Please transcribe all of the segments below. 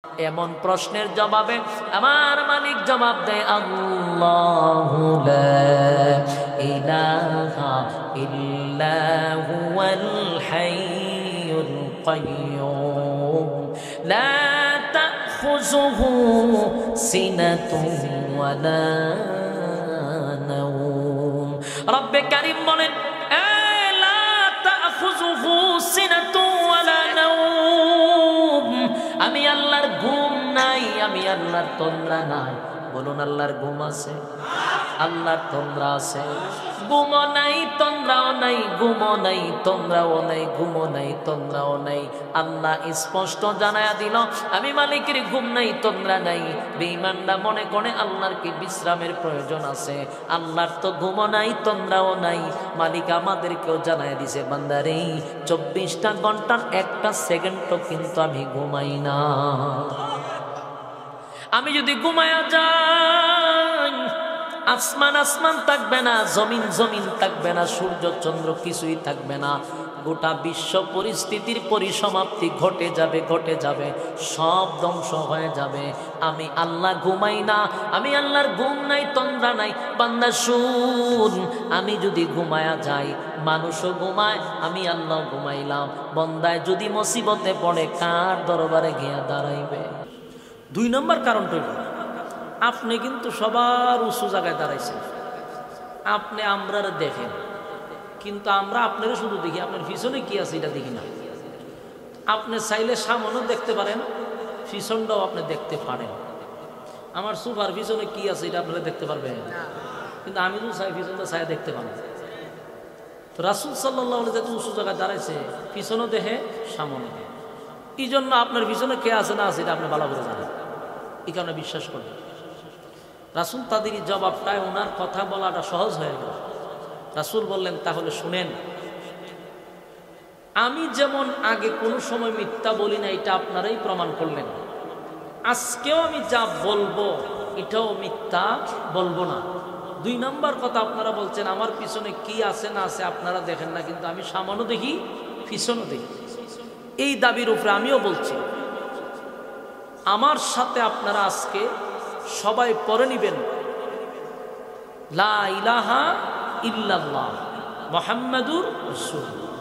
এমন প্রশ্নের জবাবে আমার মালিক জবাব দেয়, আল্লাহু লা ইলাহা ইল্লা হুয়াল হাইয়ুল কাইয়্যুম লা তাখুযুহু সিনাতুন ওয়ালা নাওম। রব্বে কারীম বলেন, লা তাখুযুহু সিনাতুন ওয়ালা নাওম, আমি আল্লাহর ঘুম নাই, আমি আল্লাহর তন্দ্রা নাই। বলুন, আল্লাহর ঘুম আছে, আল্লাহর তন্দ্রা আছে। ঘুমও নাই, তন্দ্রাও নাই, ঘুমও নাই, তন্দ্রাও নাই, ঘুমও নাই, তন্দ্রাও নাই। আল্লাহ স্পষ্ট জানায়া দিল, আমি মালিকের ঘুম নাই, তন্দ্রা নাই। বেঈমানরা মনে করে আল্লাহর কি বিশ্রামের প্রয়োজন আছে? আল্লাহর তো ঘুমও নাই, তন্দ্রাও নাই। মালিক আমাদেরকেও জানায়া দিছে, বান্দারে 24টা ঘন্টার একটা সেকেন্ডও কিন্তু আমি ঘুমাই না। আমি যদি ঘুমায়া যাই, আসমান আসমান থাকবে না, জমিন জমিন থাকবে না, সূর্য চন্দ্র কিছুই থাকবে না। গোটা বিশ্ব পরিস্থিতির পরিসমাপ্তি ঘটে যাবে, ঘটে যাবে, সব ধ্বংস হয়ে যাবে। আমি আল্লাহ ঘুমাই না, আমি আল্লাহর ঘুম নাই, তন্দ্রা নাই। বান্দা শুন, আমি যদি ঘুমায়া যাই, মানুষও ঘুমায়, আমি আল্লাহ ঘুমাইলাম। বন্দায় যদি মুসিবতে পড়ে, কার দরবারে গিয়া দাঁড়াইবে? 2 নম্বর কারণটা, আপনি কিন্তু সবার উঁচু জায়গায় দাঁড়াইছেন। আপনি আমরা দেখেন, কিন্তু আমরা আপনারা শুধু দেখি, আপনার পিছনে কি আছে এটা দেখি না। আপনি চাইলে সামনেও দেখতে পারেন, পিছনটাও আপনি দেখতে পারেন। আমার সুপার পিছনে কি আছে এটা আপনারা দেখতে পারবেন, কিন্তু আমি তো চাই পিছনটা চাই দেখতে পাবো। তো রাসূল সাল্লাল্লাহু আলাইহি ওয়াসাল্লাম উঁচু জায়গায় দাঁড়াইছে, পিছনও দেখে, সামনে দেখে। এই জন্য আপনার পিছনে কে আছে না আছে এটা আপনি ভালো করে জানেন, এই কারণে বিশ্বাস করেন। রাসূল তাদের জবাবটায় ওনার কথা বলাটা সহজ হয়ে গেল। রাসূল বললেন, তাহলে শুনেন, আমি যেমন আগে কোনো সময় মিথ্যা বলি না, এটা আপনারাই প্রমাণ করলেন। আজকেও আমি যা বলবো এটাও মিথ্যা বলবো না। 2 নম্বর কথা, আপনারা বলছেন আমার পিছনে কি আছে না আছে আপনারা দেখেন না, কিন্তু আমি সামনেও দেখি, পিছনও দেখি। এই দাবির উপরে আমিও বলছি, আমার সাথে আপনারা আজকে সবাই পড়ে নিবেন, লা ইলাহা ইল্লাল্লাহ মুহাম্মাদুর রাসূলুল্লাহ।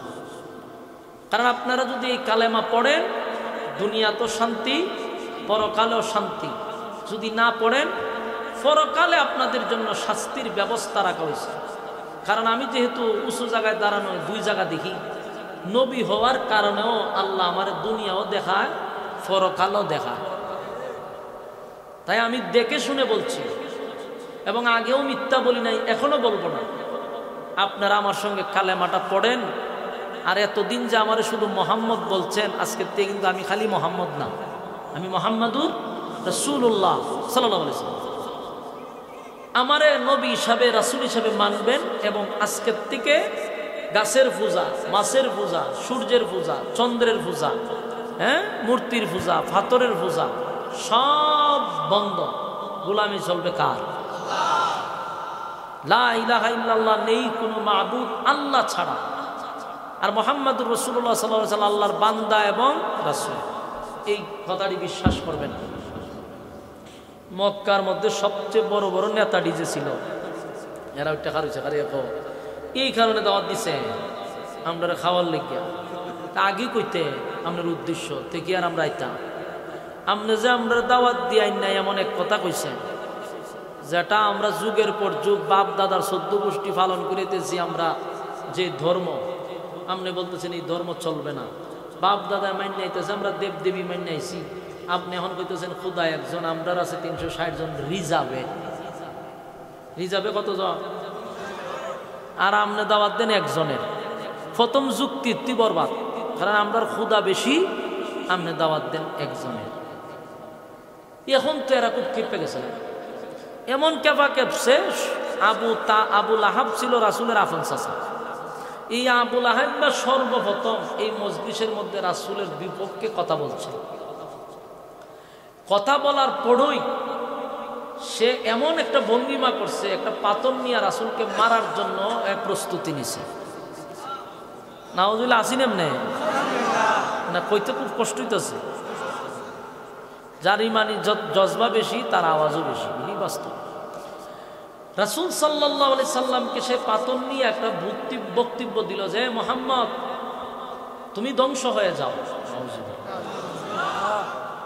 কারণ আপনারা যদি এই কালেমা পড়েন, দুনিয়া তো শান্তি, পরকালেও শান্তি। যদি না পড়েন, পরকালে আপনাদের জন্য শাস্তির ব্যবস্থা রাখা হয়েছে। কারণ আমি যেহেতু উঁচু জায়গায় দাঁড়ানো 2 জায়গা দেখি, নবী হওয়ার কারণেও আল্লাহ আমার দুনিয়াও দেখায়, পরকালও দেখায়। তাই আমি দেখে শুনে বলছি, এবং আগেও মিথ্যা বলি নাই, এখনো বলবো না। আপনারা আমার সঙ্গে কালেমাটা পড়েন। আর এতদিন যে আমারে শুধু মোহাম্মদ বলছেন, আজকে কিন্তু আমি খালি মোহাম্মদ না, আমি মুহাম্মাদুর রাসূলুল্লাহ সাল্লাল্লাহু আলাইহি ওয়াসাল্লাম। আমারে নবী হিসাবে, রাসূল হিসাবে মানবেন। এবং আজকের থেকে গাছের পূজা, মাছের পূজা, সূর্যের পূজা, চন্দ্রের পূজা, মূর্তির পূজা, পাথরের পূজা সব বন্ধ। গোলামি চলবে কার? লা ইলাহা ইল্লাল্লাহ, নেই কোনো মাবুদ আল্লাহ ছাড়া। আর মুহাম্মাদুর রাসূলুল্লাহ সাল্লাল্লাহু আলাইহি ওয়াসাল্লাম আল্লাহর বান্দা এবং রাসূল, এই কথাটি বিশ্বাস করবেন। মক্কার মধ্যে সবচেয়ে বড় বড় নেতা ডিজে ছিল, এরা ওই টাকা রয়েছে, এই কারণে দাওয়াত দিছে আমরা খাওয়ার লেগিয়া। আগে কইতে আপনার উদ্দেশ্য থেকে আর আমরা আইতাম, আপনি যে আমরা দাওয়াত দিয়ে নাই এমন এক কথা কইছেন, যেটা আমরা যুগের পর যুগ বাপ দাদার 14 গোষ্ঠী পালন করিতেছি। আমরা যে ধর্ম, আপনি বলতেছেন এই ধর্ম চলবে না। বাপ দাদা মান্য আইতেছে, আমরা দেব দেবী মান্য আইছি। আপনি এখন কইতেছেন খুদা একজন, আমরা আছে 360 জন রিজার্ভে। রিজার্ভে কতজন? আর আপনি দাওয়াত দেন একজনের। প্রথম যুক্তি বরবাদ, কারণ আমরার খুদা বেশি, আপনি দাওয়াত দেন একজনের। এখন তো এরা খুব খেপে গেছে, এমন কেবা কেপছে। আবু লাহাব ছিল রাসূলের আপন চাচা। এই আবু লাহাব সর্বপ্রথম এই মজলিসের মধ্যে রাসূলের বিপক্ষে কথা বলছে। কথা বলার পরই সে এমন একটা ভঙ্গিমা করছে, একটা পাথর নিয়ে রাসূলকে মারার জন্য এক প্রস্তুতি নিছে। নাউজুবিল্লাহ, আসিন এমনি না, কইতে খুব কষ্ট হইতেছে। যার ইমানি জজবা বেশি তার আওয়াজও বেশি, এই বাস্তব। রাসূল সাল্লাল্লাহু আলাইহি সাল্লামকে সে পাথর নিয়ে একটা বক্তব্য দিল যে মুহাম্মদ তুমি ধ্বংস হয়ে যাও,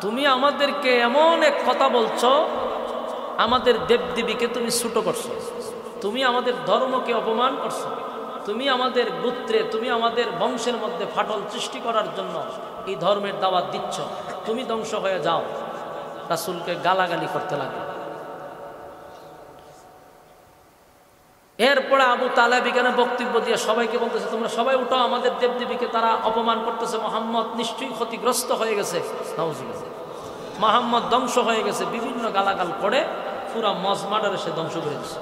তুমি আমাদেরকে এমন এক কথা বলছো, আমাদের দেবদেবীকে তুমি ছোট করছো, তুমি আমাদের ধর্মকে অপমান করছো, তুমি আমাদের গোত্রে, তুমি আমাদের বংশের মধ্যে ফাটল সৃষ্টি করার জন্য এই ধর্মের দাওয়াত দিচ্ছ, তুমি ধ্বংস হয়ে যাও। রাসূলকে গালাগালি করতে লাগে। এরপরে আবু তালেব এখানে বক্তব্য দিয়ে সবাইকে বলতেছে তোমরা সবাই উঠো, আমাদের দেবদেবীকে তারা অপমান করতেছে, মুহাম্মদ নিশ্চয়ই ক্ষতিগ্রস্ত হয়ে গেছে, মুহাম্মদ ধ্বংস হয়ে গেছে। বিভিন্ন গালাগাল করে পুরা মজমাটারে সে ধ্বংস করে দিচ্ছে।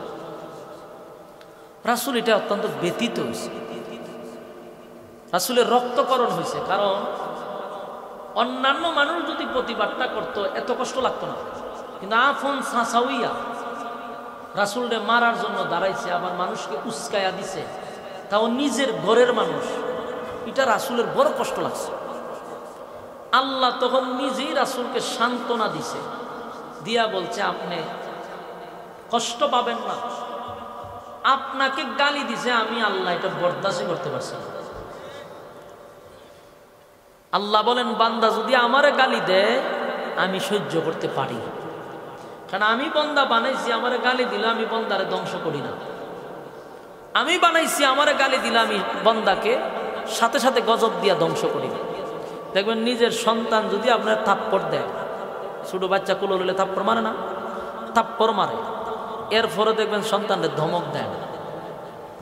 রাসূল এটা অত্যন্ত ব্যথিত হয়েছে, রাসূলের রক্তকরণ হয়েছে। কারণ অন্যান্য মানুষ যদি প্রতিবাদটা করতো এত কষ্ট লাগতো না, কিন্তু আফন সাসাউইয়া রাসূলকে মারার জন্য দাঁড়াইছে, আবার মানুষকে উস্কায়া দিছে, তাও নিজের ঘরের মানুষ, এটা রাসূলের বড় কষ্ট লাগছে। আল্লাহ তখন নিজেই রাসূলকে সান্ত্বনা দিছে, দিয়া বলছে আপনি কষ্ট পাবেন না, আপনাকে গালি দিছে, আমি আল্লাহ এটা বরদাস্ত করতে পারছি না। আল্লাহ বলেন বান্দা যদি আমারে গালি দেয় আমি সহ্য করতে পারি, কারণ আমি বন্দা বানাইছি, আমারে গালি দিলে আমি বন্দারে ধ্বংস করি না। আমি বানাইছি, আমারে গালি দিলে আমি বন্দাকে সাথে সাথে গজব দিয়া ধ্বংস করি না। দেখবেন নিজের সন্তান যদি আপনার থাপ্পড় দেয়, ছোট বাচ্চা কুলো হলে থাপ্পড় মারে না, থাপ্পড় মারে, এরপরে দেখবেন সন্তানদের ধমক দেয়,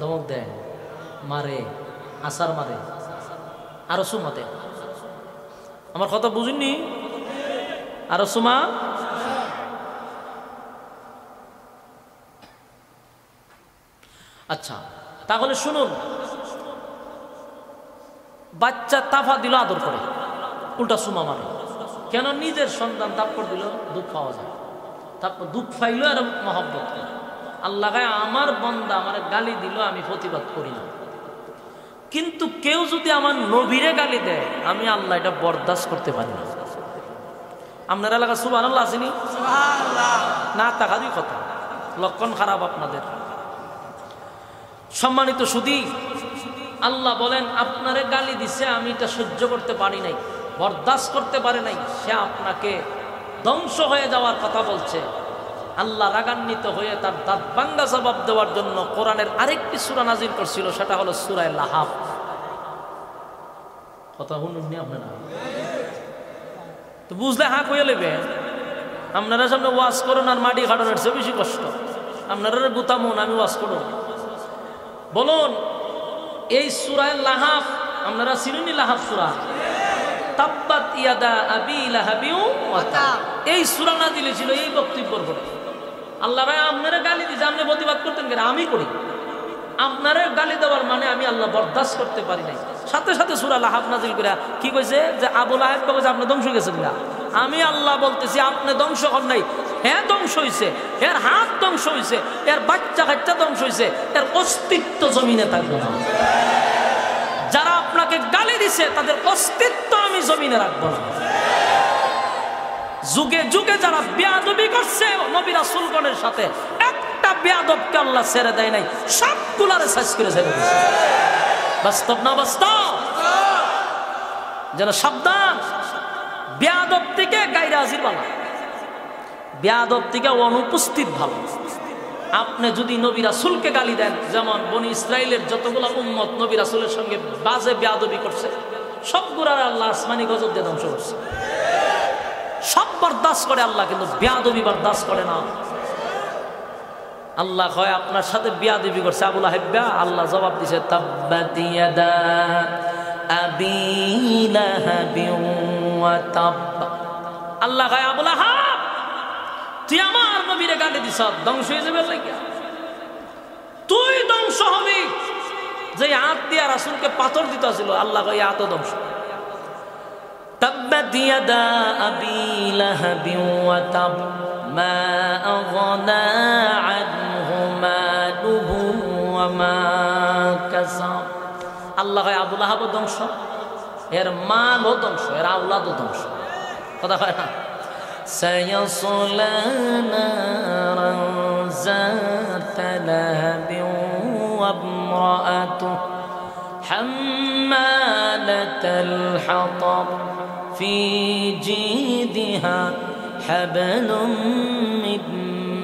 ধমক দেয়, মারে, আসার মারে, আরো সুমা দেয়। আমার কথা বুঝিনি? আরো সুমা। আচ্ছা তাহলে শুনুন, বাচ্চা তাফা দিল আদর করে, উল্টা সুমা মারে কেন? নিজের সন্তান থাপ্পড় দিল দুঃখ পাওয়া যায়, তারপর দুঃখ পাইল আর মহব্বত করে। আল্লাহ আমার বন্দা আমার গালি দিল, আমি প্রতিবাদ করি না, কিন্তু কেউ যদি আমার নবীরে গালি দেয় আমি আল্লাহ এটা বরদাস্ত করতে পারি না। আপনার এলাকা সুবহানাল্লাহ আসেনি? না তাকাদি কথা, লক্ষণ খারাপ আপনাদের। সম্মানিত সুধী, আল্লাহ বলেন আপনারে গালি দিছে, আমি এটা সহ্য করতে পারি নাই, বরদাস্ত করতে পারে নাই, সে আপনাকে ধ্বংস হয়ে যাওয়ার কথা বলছে। আল্লাহ রাগান্বিত হয়ে তার দাঁত ভাঙ্গা জবাব দেওয়ার জন্য কোরআনের আরেকটি সূরা নাজিল করছিল, সেটা হলো সূরা লাহাব। কথা শুনুননি আপনারা? তো বুঝলে হা কইয়া লেবে। আপনারা সামনে ওয়াজ করুন আর মাটি খাটানোর চেয়ে বেশি কষ্ট। আপনারা গুতামুন, আমি ওয়াজ করুন। বলুন এই সূরা লাহাব আপনারা চিনুনি? লাহাব সূরা, তাব্বাত ইয়াদা আবি লাহাবিউ ওয়া তাব, এই সূরা নাজিল ছিল এই বক্তব্যের পরে। আল্লাহ ভাই আপনারা গালি দিয়েছে, আপনি প্রতিবাদ করতেন কেন? আমি করি। আপনারা গালি দেওয়ার মানে আমি আল্লাহ বরদাস্ত করতে পারি নাই। সাথে সাথে সূরা লাহাব নাজিল করে কি কইছে যে আবু লাহাব কইছে আপনি ধ্বংস গেছেন না। আমি আল্লাহ বলতেছি আপনি ধ্বংস হন নাই, হ্যাঁ ধ্বংস হইছে, এর হাত ধ্বংস হইছে, এর বাচ্চা কাচ্চা ধ্বংস হইছে, এর অস্তিত্ব জমিনে থাকবে না। যারা আপনাকে গালি দিছে তাদের অস্তিত্ব আমি জমিনে রাখবো না। যুগে যুগে যারা বেয়াদবি করছে নবী রাসূলগণের সাথে, একটা বেয়াদবকে আল্লাহ ছেড়ে দেয় নাই, সবগুলারে শেষ করে ছেড়ে দিয়েছে। বাস্তব না বাস্তব? যেন সাবধান, বেয়াদব থেকে গায়রে হাজির ভালো, বেয়াদব থেকে অনুপস্থিত ভালো। আপনি যদি নবী রাসূলকে গালি দেন, যেমন বনি ইসরাইলের যতগুলা উম্মত নবী রাসূলের সঙ্গে বাজে বেয়াদবি করছে, সবগুলার আল্লাহ আসমানি গজব দিয়ে ধ্বংস করছে। সব বরদাস্ত করে আল্লাহ, কিন্তু বেয়াদবি বরদাস্ত করে না। আল্লাহ কয় আপনার সাথে বেয়াদবি করছে আবু লাহাব, আল্লাহ জবাব দিছে তাব্বাত ইয়াদা আবি লাহাবি ওয়া তাব। আল্লাহ কয় আবু লাহাব তুই আমার নবীরে গালি দিছ, ধ্বংস হয়ে যাবে লাগে, তুই ধ্বংস হবি। যে হাত দিয়া রাসূলকে পাথর দিতেছিল, আল্লাহ কয় হাতও ধ্বংস। তাব্বাত ইয়াদা আবি লাহাবি ওয়া তাব মা আগনা আনহু মালুহু ওয়া মা কাসাব। আল্লাহ কয় আবু লাহাবও ধ্বংস, এর মালও ধ্বংস, এর আওলাদও ধ্বংস। কথা হয় না? سيصلى نارا ذات لهب وامرأته حمالة الحطب في جيدها حبل من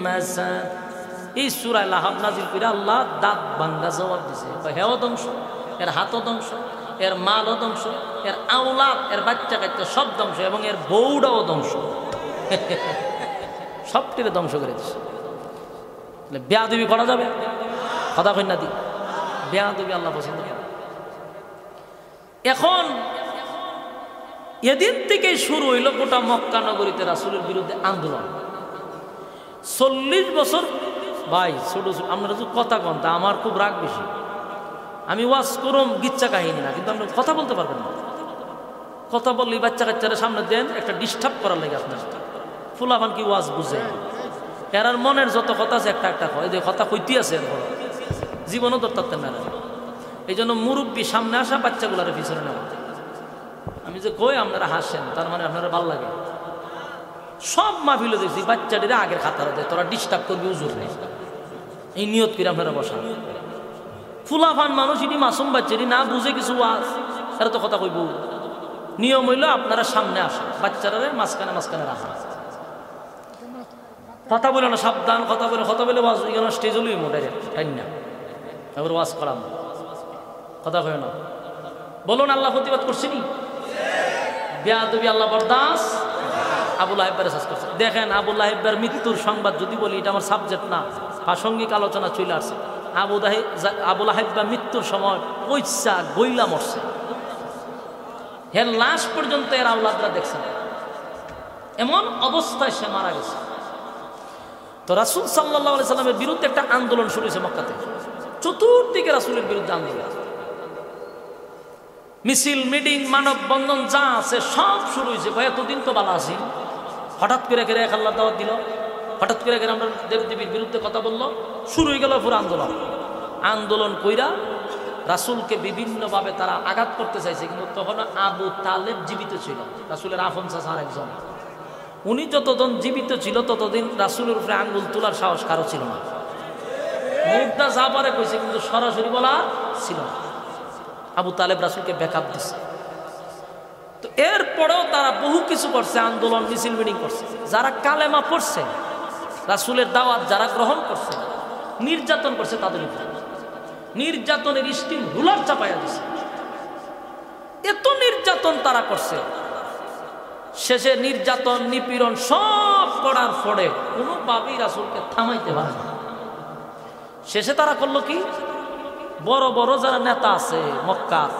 مسد। এই সূরা লাহাব নাজিল করে আল্লাহ দাঁত ভাঙ্গা জবাব দিছে, হেও ধ্বংস, এর হাতও ধ্বংস, এর মালও ধ্বংস, এর আওলাদ, এর বাচ্চা কাচ্চা সব ধ্বংস, এবং এর বউটাও ধ্বংস। সবটিকে ধ্বংস করে দিছে। বেয়াদবি করা যাবে? কথা কই না দি, বেয়াদবি আল্লাহ পছন্দ করে। এখন এদিন থেকে শুরু হইল গোটা মক্কা নগরীতে রাসূলের বিরুদ্ধে আন্দোলন। 40 বছর ভাই ছোট ছোট আমরা তো কথা কন, তা আমার খুব রাগ বেশি। আমি ওয়াজ করম গিচ্ছা কাহিনী না, কিন্তু আপনি কথা বলতে পারবেন না। কথা বললেই বাচ্চা কাচ্চারা সামনে দেন, একটা ডিস্টার্ব করার লাগে আপনার। ফুলাবান কি ওয়াজ বুঝে, এরার মনের যত কথা আছে একটা একটা কয়, যে কথা কইতে আছে এরপর জীবনও ধরতে না। এই জন্য মুরব্বী সামনে আসা, বাচ্চাগুলার পিছনে নেওয়া। আমি যে কই আপনারা হাসেন, তার মানে আপনারা ভালো লাগে। সব মাহফিলে দেখছি বাচ্চাটিরা আগের খাতার দেয়, তোরা ডিস্টার্ব করবি হুজুর নেই, এই নিয়ত করে আপনারা বসান। ফুলাফান মানুষ ইনি মাসুম বাচ্চাটি না বুঝে কিছু ওয়াজ, এরা তো কথা কইব। নিয়ম হইল আপনারা সামনে আসেন, বাচ্চারা মাঝখানে মাঝখানে রাখা। কথা বলে না, সাবধান, কথা বলে ওয়াজ এখানে স্টেজ হলই মোটাই তাই না, এবার ওয়াজ করাম, কথা কয় না। বলুন আল্লাহ প্রতিবাদ করছেনি? বেয়াদবি আল্লাহ বরদাস্ত। আবু লাহেবের শেষ করছে। দেখেন আবু লাহেবের মৃত্যুর সংবাদ যদি বলি, এটা আমার সাবজেক্ট না, প্রাসঙ্গিক আলোচনা চলে আসছে। আবু লাহেব মৃত্যুর সময় পয়সা গইলা মরছে, এর লাশ পর্যন্ত এর আওলাদরা দেখছে, এমন অবস্থায় সে মারা গেছে। তো রাসূল সাল্লাল্লাহু আলাইহি সাল্লামের বিরুদ্ধে একটা আন্দোলন শুরু হয়েছে মক্কাতে। চতুর্দিকে রাসূলের বিরুদ্ধে আন্দোলন, মিছিল, মিটিং, মানববন্ধন যা আছে সব শুরু হয়েছে। ভাই এতদিন তো ভালো আছি, হঠাৎ করে এক আল্লাহর দাওয়াত দিল, হঠাৎ করে আমরা দেবদেবীর বিরুদ্ধে কথা বললো, শুরু হয়ে গেল পুরো আন্দোলন। আন্দোলন কইরা রাসূলকে বিভিন্নভাবে তারা আঘাত করতে চাইছে, কিন্তু তখন আবু তালেব জীবিত ছিল, রাসূলের আপন চাচা আরেকজন। উনি যতদিন জীবিত ছিল ততদিন রাসূলের উপরে আঙ্গুল তোলার সাহস কারো ছিল না। মুখটা যা পারে কইছে, কিন্তু সরাসরি বলা ছিল না। আবু তালেব রাসূলকে ব্যাকআপ দিচ্ছে। তো এরপরেও তারা বহু কিছু করছে, আন্দোলন, মিছিল, মিটিং করছে। যারা কালেমা পড়ছে, রাসূলের দাওয়াত যারা গ্রহণ করছে, নির্যাতন করছে তাদের উপরে, নির্যাতনের স্টিম রুলার চাপাইয়া দিছে। এত নির্যাতন তারা করছে, শেষে নির্যাতন, নিপীড়ন সব করার পরে কোনোভাবেই রাসূলকে থামাইতে পারে না। শেষে তারা করলো কি, বড় বড় যারা নেতা আছে মক্কার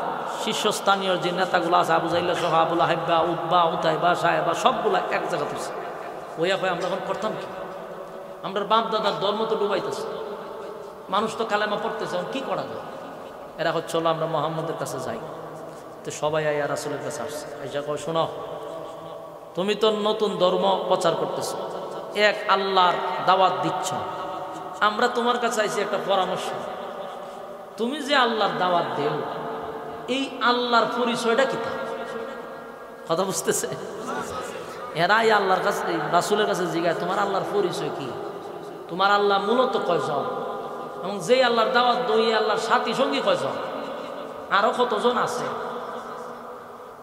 শীর্ষস্থানীয় যে নেতাগুলো আছে, আবু জাইল সহ, আবু লাহেব, উতবা, উতাইবা, সাহেবা, সবগুলা এক জায়গা তুলছে। ওইয়া কয় আমরা এখন করতাম কি, আমরা বাপ দাদার ধর্ম তো ডুবাইতেছে, মানুষ তো কালেমা পড়তেছে, কি করা যায়? এরা হচ্ছে চলো আমরা মুহাম্মদের কাছে যাই। তো সবাই আইয়া রাসূলের কাছে আসছে, আইসা কয় শোনো, তুমি তো নতুন ধর্ম প্রচার করতেছো, এক আল্লাহর দাওয়াত দিচ্ছ, আমরা তোমার কাছে আইছি একটা পরামর্শ। তুমি যে আল্লাহর দাওয়াত দেও, এই আল্লাহর পরিচয়টা কি? কথা বুঝতেছে? এরাই আল্লাহর কাছে, রাসূলের কাছে জিজ্ঞাসা, তোমার আল্লাহর পরিচয় কি? তোমার আল্লাহ মূলত কয়জন? এবং যে আল্লাহর দাওয়াত দই আল্লাহর সাথী সঙ্গী কয়জন? আরো কতজন আছে?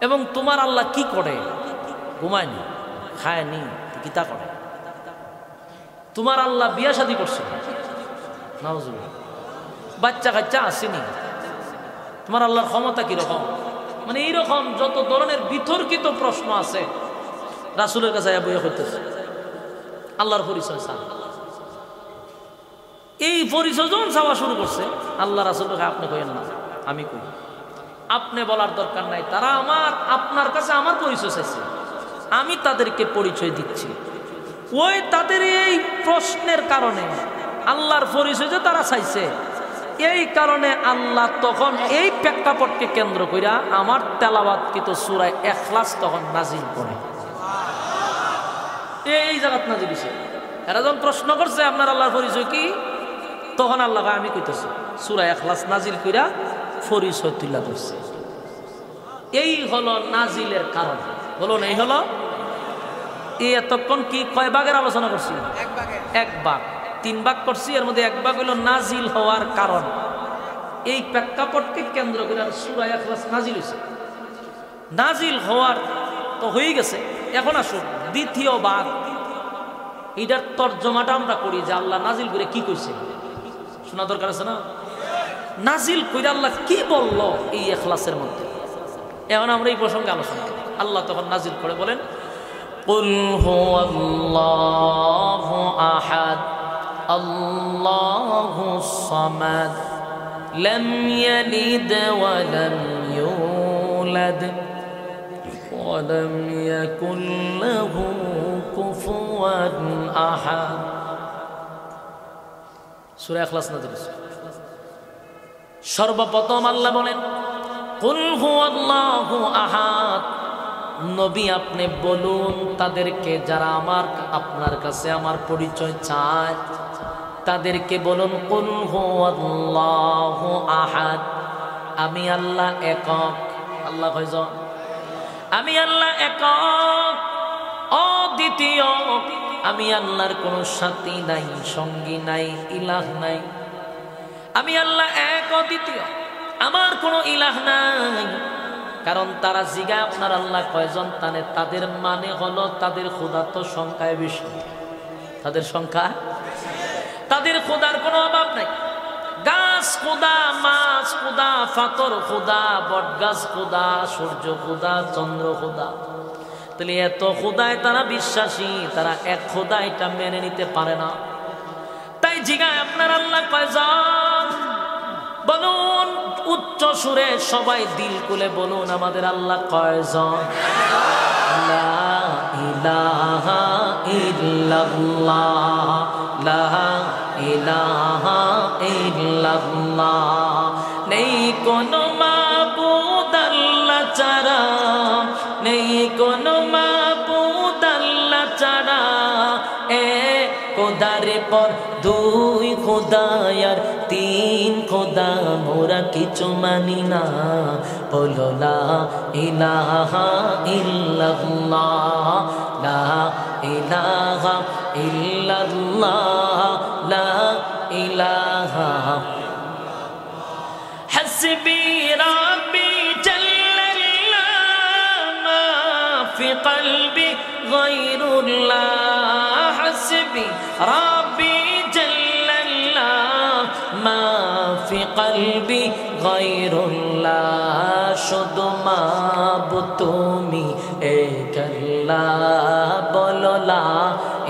এবং তোমার আল্লাহ কি করে? ঘুমায়নি, খায়নি, গীতা করে। তোমার আল্লাহ বিয়া শাদী করছে, নাউজুবিল্লাহ, বাচ্চা কাচ্চা আসেনি। তোমার আল্লাহর ক্ষমতা কিরকম? মানে এইরকম যত ধরনের বিতর্কিত প্রশ্ন আছে রাসূলের কাছে বইয়া করতেছে। আল্লাহর পরিচয় চান। এই পরিচয় যখন চাওয়া শুরু করছে, আল্লাহ রাসূলকে আপনি কইেন না, আমি কই। আপনি বলার দরকার নাই, তারা আপনার কাছে আমার পরিচয় চাইছে, আমি তাদেরকে পরিচয় দিচ্ছি। ওই তাদের এই প্রশ্নের কারণে আল্লাহর পরিচয় যে তারা চাইছে, এই কারণে আল্লাহ তখন এই প্রেক্ষাপটকে কেন্দ্র কইরা আমার তেলাওয়াতকৃত সূরা ইখলাস তখন নাজিল করে। এই জায়গাত নাজিল হইছে। এরা যখন প্রশ্ন করছে আপনার আল্লাহর পরিচয় কি, তখন আল্লাহ আমি কইতেছি সূরা ইখলাস নাজিল কইরা পরিচয় তুলে ধরছে। এই হলো নাজিলের কারণ। বলুন এই হলো, এই এতক্ষণ কি কয় ভাগের আলোচনা করছি? এক ভাগ। 3 ভাগ করছি, এর মধ্যে এক ভাগ হলো নাজিল হওয়ার কারণ। এই প্রেক্ষাপটকে কেন্দ্র করে সূরা ইখলাস নাজিল হয়েছে। নাজিল হওয়ার তো হয়ে গেছে, এখন আসুন দ্বিতীয় ভাগ, এটার তর্জমাটা আমরা করি যে আল্লাহ নাজিল করে কি কইছে, শোনা দরকার আছে না? নাজিল করে আল্লাহ কি বলল এই ইখলাসের মধ্যে, এখন আমরা এই প্রসঙ্গে আলোচনা করি। আল্লাহ তখন নাজিল করে বলেন, কুল হুয়াল্লাহু আহাদ আল্লাহুস সামাদ লাম ইয়ালিদ ওয়া লাম ইউলাদ ওয়া লাম ইয়াকুল লাহু কুফুয়ান আহাদ। সূরা ইখলাস নাযিল হয়েছে। সর্বপ্রথম আল্লাহ বলেন, কুল হুয়াল্লাহু আহাদ, নবী আপনি বলুন তাদেরকে, যারা আপনার কাছে আমার পরিচয় চায় তাদেরকে বলুন, কুল হুয়াল্লাহু আহাদ, আমি আল্লাহ একক। আল্লাহ কয়জন? আমি আল্লাহ একক, অদ্বিতীয়। আমি আল্লাহর কোনো সাথী নাই, সঙ্গী নাই, ইলাহ নাই। আমি আল্লাহ এক, অদ্বিতীয়, আমার কোনো ইলাহ নাই। কারণ তারা জিগায় আপনার আল্লাহ কয়জন, তাদের মানে হলো তাদের খোদা তো সংখ্যায় বেশি। তাদের সংখ্যা, তাদের খোদার কোনো অভাব নাই। গাছ খোদা, মাছ খোদা, পাথর খোদা, বট গাছ খোদা, সূর্য খোদা, চন্দ্র খোদা। তাহলে এত খোদায় তারা বিশ্বাসী, তারা এক খোদা এটা মেনে নিতে পারে না। তাই জিগায় আপনার আল্লাহ কয়জন বলুন, উচ্চ সুরে সবাই দিল খুলে বলুন আমাদের আল্লাহ কয়জন। লা ইলাহা ইল্লাল্লাহ, লা ইলাহা ইল্লাল্লাহ, নেই কোনো মাবুদ আল্লাহ ছাড়া, নেই কোনো মাবুদ আল্লাহ ছাড়া। খোদার পর দুই খোদা আর তিন খোদা, মোরা কিছু মানি না। বলো লা ইলাহা ইল্লাল্লাহ, লা ইলাহা ইল্লাল্লাহ, লা ইলাহা। হাসবি রাব্বি জাল্লাল্লাহ, মা ফি কলবি গায়রুল্লাহ। হাসবি রাব্বি জাল্লাল্লাহ, মা ফি কলবি গায়রুল্লাহ। শুধু মাবুদ তুমি এক আল্লাহ, বলো লা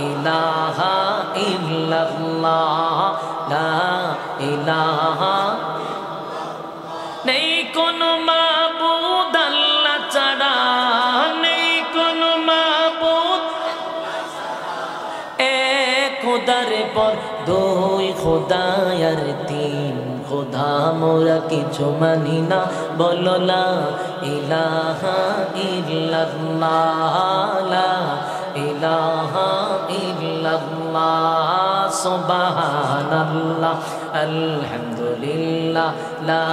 ইলাহা ইল্লাল্লাহ, লা ইলাহা। নেই কোনো মাবুদ আল্লাহ ছাড়া, নেই কোনো মাবুদ। এক খোদার পর দুই খোদা আর তিন খোদা, মোরা কিছু মানি না। বলো লা ইলাহা ইল্লাল্লাহ, লা ইলাহা ইল্লাল্লাহ। সুবহানাল্লাহ, আলহামদুলিল্লাহ, লা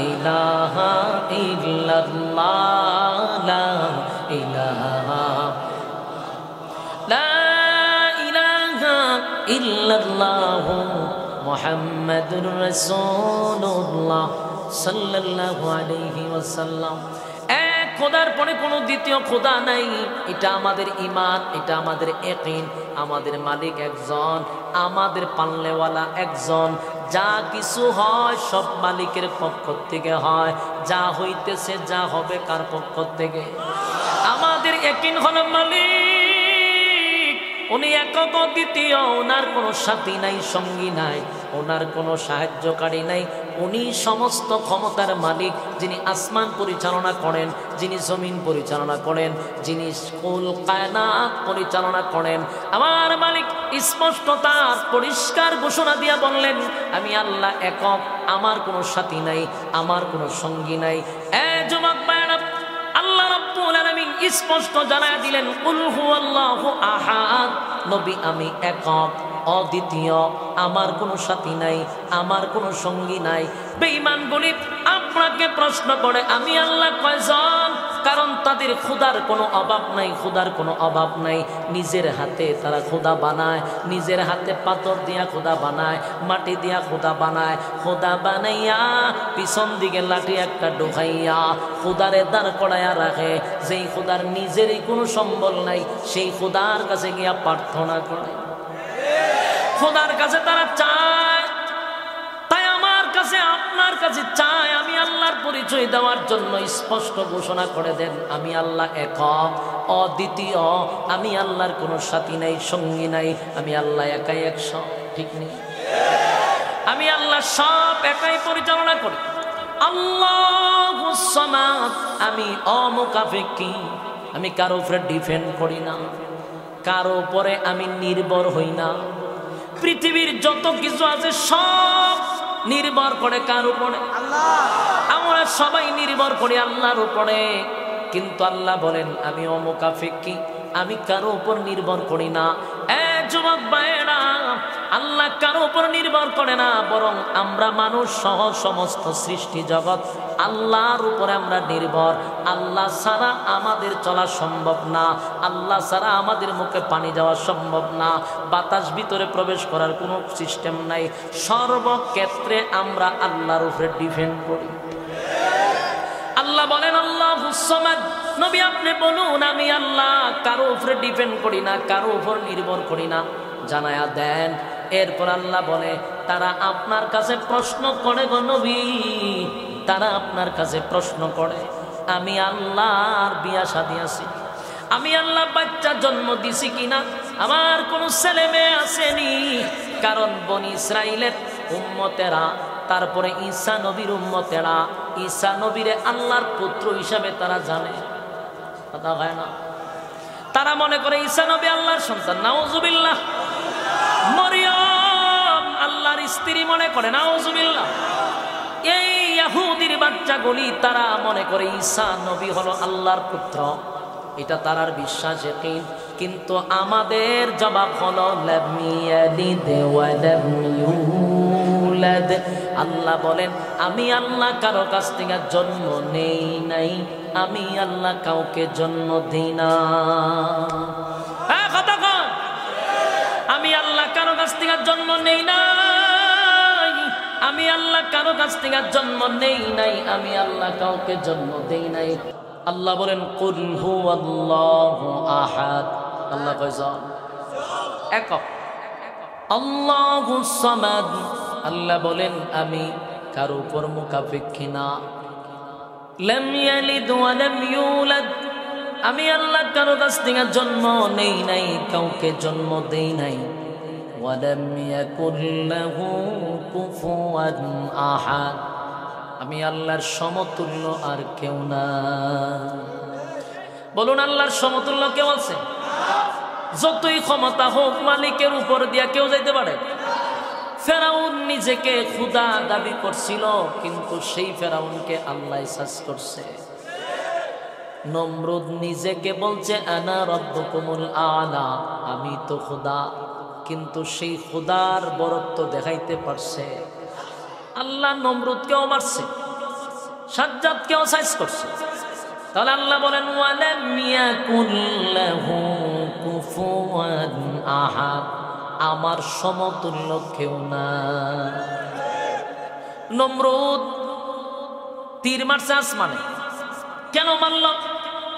ইলাহা ইল্লাল্লাহ, লা ইলাহা, লা ইলাহা ইল্লাল্লাহু মুহাম্মাদুর রাসূলুল্লাহ সাল্লাল্লাহু আলাইহি ওয়াসাল্লাম। এক খোদার পরে কোনো দ্বিতীয় খোদা নাই, এটা আমাদের ঈমান, এটা আমাদের ইয়াকিন। আমাদের মালিক একজন, আমাদের পালনেওয়ালা একজন। যা কিছু হয় সব মালিকের পক্ষ থেকে হয়, যা হইতেছে যা হবে কার পক্ষ থেকে? আমাদের ইয়াকিন হলো মালিক উনি একক, দ্বিতীয়, ওনার কোনো সাথী নাই, সঙ্গী নাই, ওনার কোনো সাহায্যকারী নাই। উনি সমস্ত ক্ষমতার মালিক, যিনি আসমান পরিচালনা করেন, যিনি জমিন পরিচালনা করেন, যিনি কুল কায়নাত পরিচালনা করেন। আমার মালিক স্পষ্ট তার পরিষ্কার ঘোষণা দিয়া বললেন, আমি আল্লাহ একক, আমার কোনো সাথী নাই, আমার কোনো সঙ্গী নাই। যুবক ভাইরা, আল্লাহ রাব্বুল আলামিন স্পষ্ট জানায়া দিলেন, কুল হুয়াল্লাহু আহাদ, নবী আমি একক, অদ্বিতীয়, আমার কোনো সাথী নাই, আমার কোনো সঙ্গী নাই। বেঈমান গরিব আপনাকে প্রশ্ন করে, আমি আল্লাহ কয়জন? কারণ তাদের ক্ষুধার কোনো অভাব নাই, ক্ষুধার কোনো অভাব নাই। নিজের হাতে তারা ক্ষুধা বানায়, নিজের হাতে পাথর দিয়া ক্ষুধা বানায়, মাটি দিয়া ক্ষুধা বানায়। ক্ষুধা বানাইয়া পিছন দিকে লাঠি একটা ঢুকাইয়া ক্ষুধারে দাঁড় করাইয়া রাখে। যেই ক্ষুধার নিজেরই কোনো সম্বল নাই, সেই ক্ষুধার কাছে গিয়া প্রার্থনা করে, খোদার কাছে তারা চায়। তাই আমার কাছে আপনার কাছে চায়, আমি আল্লাহর পরিচয় দেওয়ার জন্য স্পষ্ট ঘোষণা করে দেন, আমি আল্লাহ একক অদ্বিতীয়, আমি আল্লাহর কোনো সাথী নাই, সঙ্গী নাই, আমি আল্লাহ একাই একশো। ঠিক নেই? আমি আল্লাহ সব একাই পরিচালনা করি। আল্লাহুস সামাদ, আমি অমুকাফিকি, আমি কারো উপরে ডিপেন্ড করি না, কারো উপরে আমি নির্ভর হই না। পৃথিবীর যত কিছু আছে সব নির্ভর করে কার উপরে? আল্লাহ। আমরা সবাই নির্ভর করি আল্লাহর উপরে, কিন্তু আল্লাহ বলেন আমি অমুকাফিকি, আমি কারো উপর নির্ভর করি না। যুবক ভাইয়েরা, আল্লাহ কারো উপর নির্ভর করে না, বরং আমরা মানুষ সহ সমস্ত সৃষ্টি জগৎ আল্লাহর উপরে আমরা নির্ভর। আল্লাহ ছাড়া আমাদের চলা সম্ভব না, আল্লাহ ছাড়া আমাদের মুখে পানি যাওয়া সম্ভব না, বাতাস ভিতরে প্রবেশ করার কোনো সিস্টেম নাই। সর্বক্ষেত্রে আমরা আল্লাহর উপরে ডিপেন্ড করি। আল্লাহ বলেন আল্লাহুস সামাদ, নবী আপনি বলুন আমি আল্লাহ কারো উপরে ডিপেন্ড করি না, কারো উপর নির্ভর করি না, জানায়া দেন। এরপর আল্লাহ বলে তারা আপনার কাছে প্রশ্ন করে গো নবী, তারা আপনার কাছে প্রশ্ন করে আমি আল্লাহর বিয়া শাদী আছি, আমি আল্লাহ বাচ্চা জন্ম দিছি কিনা, আমার কোনো ছেলে মেয়ে আসেনি। কারণ বনি ইসরাইলের উম্মতেরা, তারপরে ঈসা নবীর উম্মতেরা ঈসা নবীরে আল্লাহর পুত্র হিসাবে তারা জানে, কথা হয় না? তারা মনে করে ঈসা নবী আল্লাহর সন্তান, নাউজুবিল্লাহ। মরিয়ম আল্লাহর স্ত্রী মনে করে, নাউজুবিল্লাহ। এই ইহুদির বাচ্চাগুলি তারা মনে করে ঈসা নবী হলো আল্লাহর পুত্র, এটা তারার বিশ্বাস। কিন্তু আমাদের জবাব হলো লাম ইয়ালিদ ওয়া লাম ইউলাদ। আল্লাহ বলেন আমি আল্লাহ কারো কাছ থেকে জন্ম নেই নাই, আমি আল্লাহ কাউকে জন্ম দিই না। কথা কন, আমি আল্লাহ কারো কাছ থেকে জন্ম নেই নাই, আমি আল্লাহ কারো কাছ থেকে জন্ম নেই নাই, আমি আল্লাহ কাউকে জন্ম দেই নাই। আল্লাহ বলেন কুল হুয়াল্লাহু আহাদ, আল্লাহ কয়জন? একক। আল্লাহুস সামাদ, আল্লাহ বলেন আমি কারো উপর মুখাপেক্ষী না। লাম ইয়ালিদ ওয়া লাম ইউলাদ, আমি আল্লাহ কারো কাছ থেকে জন্ম নেই নাই, কাউকে জন্ম দেই নাই। ওয়া লাম ইয়াকুল লাহু কুফুয়ান আহাদ, আমি আল্লাহর সমতুল্য আর কেউ না। বলুন আল্লাহর সমতুল্য কেউ আছে? যতই ক্ষমতা হোক মালিকের উপর দিয়া কেউ যাইতে পারে? ফেরাউন নিজেকে খোদা দাবি করছিল, কিন্তু সেই ফেরাউনকে আল্লাহ সাজ করছে। নমরুদ নিজেকে বলছে আনা রব্বুকুমুল আলা, আমি তো খোদা, কিন্তু সেই খোদার বরত্ব দেখাইতে পারছে। আল্লাহ নমরুদকেও মারছে, সাজ্জাদকেও সাইজ করছে। তাহলে আল্লাহ বলেন ওয়ালাম ইয়াকুল লাহু কুফুয়ান আহাদ, আমার সমতুল্য কেউ না। নমরুদ তীর মারছে আসমানে, কেন মারল?